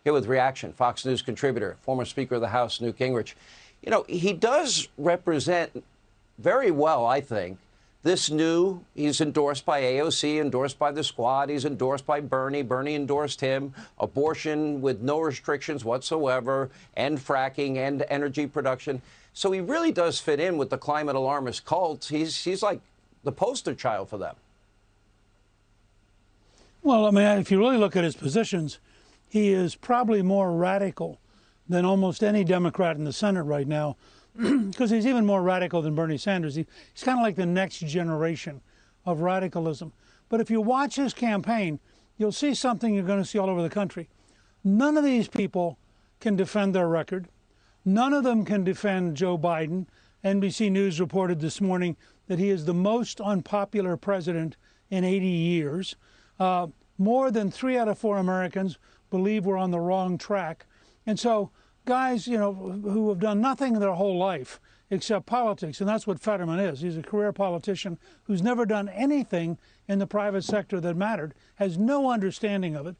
Here with reaction, Fox News contributor, former Speaker of the House, Newt Gingrich. You know, he does represent very well, I think, this new, he's endorsed by AOC, endorsed by the Squad, he's endorsed by Bernie. Bernie endorsed him. Abortion with no restrictions whatsoever, end fracking, end energy production. So he really does fit in with the climate alarmist cult. He's like the poster child for them. Well, I mean, if you really look at his positions, he is probably more radical than almost any Democrat in the Senate right now, because he's even more radical than Bernie Sanders. He's kind of like the next generation of radicalism. But if you watch his campaign, you'll see something you're going to see all over the country. None of these people can defend their record. None of them can defend Joe Biden. NBC News reported this morning that he is the most unpopular president in 80 years. More than 3 out of 4 Americans believe we're on the wrong track. And so guys, you know, who have done nothing their whole life except politics, and that's what Fetterman is. He's a career politician who's never done anything in the private sector that mattered, has no understanding of it.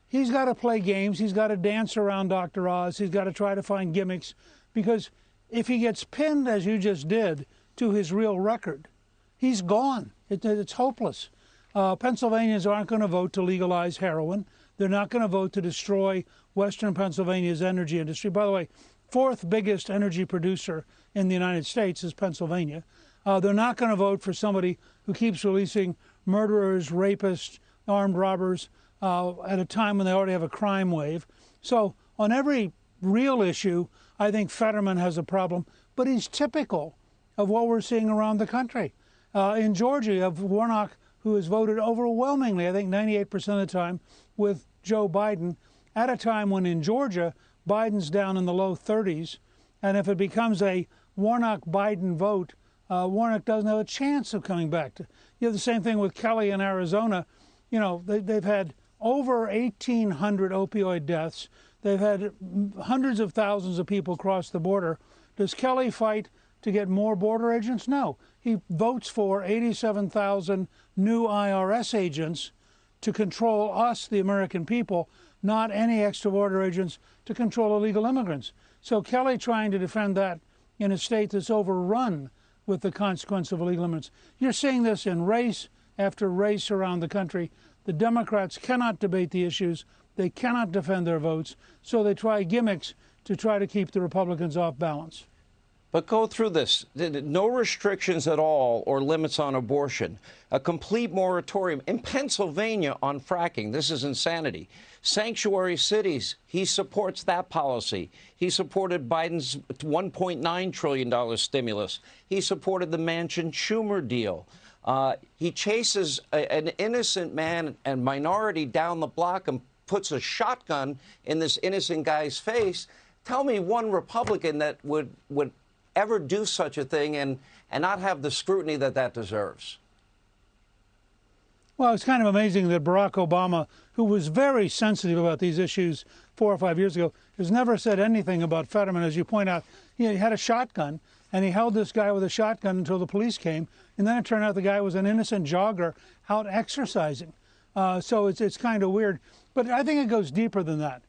He's got to play games. He's got to dance around Dr. Oz. He's got to try to find gimmicks, because if he gets pinned, as you just did, to his real record, he's gone. It's hopeless. Pennsylvanians aren't going to vote to legalize heroin. They're not going to vote to destroy Western Pennsylvania's energy industry. By the way, 4th biggest energy producer in the United States is Pennsylvania. They're not going to vote for somebody who keeps releasing murderers, rapists, armed robbers at a time when they already have a crime wave. So on every real issue, I think Fetterman has a problem, but he's typical of what we're seeing around the country. In Georgia, you have Warnock, who has voted overwhelmingly, I think 98% of the time, with Joe Biden, at a time when in Georgia, Biden's down in the low 30s. And if it becomes a Warnock-Biden vote, Warnock doesn't have a chance of coming back. You have the same thing with Kelly in Arizona. You know, they've had over 1,800 opioid deaths. They've had hundreds of thousands of people cross the border. Does Kelly fight to get more border agents? No. He votes for 87,000 new IRS agents to control us, the American people, not any extra border agents to control illegal immigrants. So Kelly trying to defend that in a state that's overrun with the consequence of illegal immigrants. You're seeing this in race after race around the country. The Democrats cannot debate the issues. They cannot defend their votes. So they try gimmicks to try to keep the Republicans off balance. But go through this. No restrictions at all or limits on abortion. A complete moratorium in Pennsylvania on fracking. This is insanity. Sanctuary cities. He supports that policy. He supported Biden's $1.9 trillion stimulus. He supported the Manchin-Schumer deal. He chases an innocent man and minority down the block and puts a shotgun in this innocent guy's face. Tell me one Republican that would ever do such a thing and not have the scrutiny that deserves. Well, it's kind of amazing that Barack Obama, who was very sensitive about these issues 4 or 5 years ago, has never said anything about Fetterman. As you point out, he had a shotgun, and he held this guy with a shotgun until the police came, and then it turned out the guy was an innocent jogger out exercising. So it's kind of weird. But I think it goes deeper than that.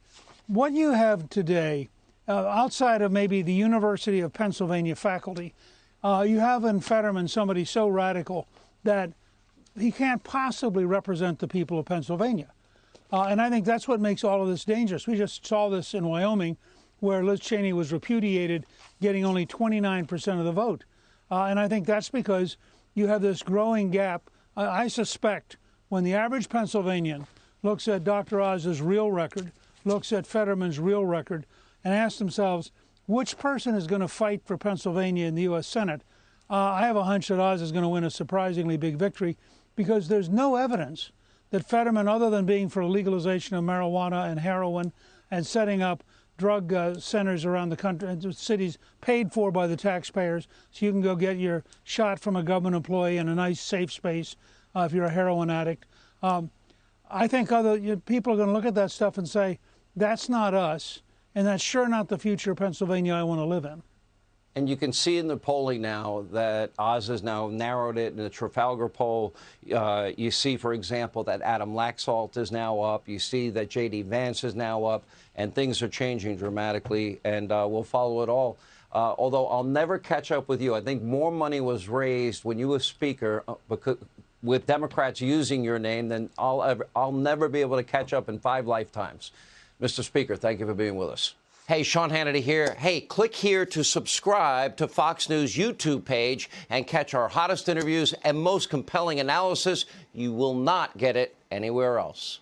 What you have today, outside of maybe the University of Pennsylvania faculty, you have in Fetterman somebody so radical that he can't possibly represent the people of Pennsylvania. And I think that's what makes all of this dangerous. We just saw this in Wyoming, where Liz Cheney was repudiated, getting only 29% of the vote. And I think that's because you have this growing gap. I suspect when the average Pennsylvanian looks at Dr. Oz's real record, looks at Fetterman's real record, and asks themselves, which person is going to fight for Pennsylvania in the U.S. Senate? I have a hunch that Oz is going to win a surprisingly big victory, because there's no evidence that Fetterman, other than being for legalization of marijuana and heroin and setting up drug centers around the country and cities paid for by the taxpayers, so you can go get your shot from a government employee in a nice, safe space if you're a heroin addict. I think people are going to look at that stuff and say, that's not us, and that's sure not the future Pennsylvania I want to live in. And you can see in the polling now that Oz has now narrowed it. In the Trafalgar poll, you see, for example, that Adam Laxalt is now up. You see that J.D. Vance is now up. And things are changing dramatically. And we'll follow it all. Although I'll never catch up with you. I think more money was raised when you were Speaker with Democrats using your name than I'll never be able to catch up in 5 lifetimes. Mr. Speaker, thank you for being with us. Hey, Sean Hannity here. Hey, click here to subscribe to Fox News YouTube page and catch our hottest interviews and most compelling analysis. You will not get it anywhere else.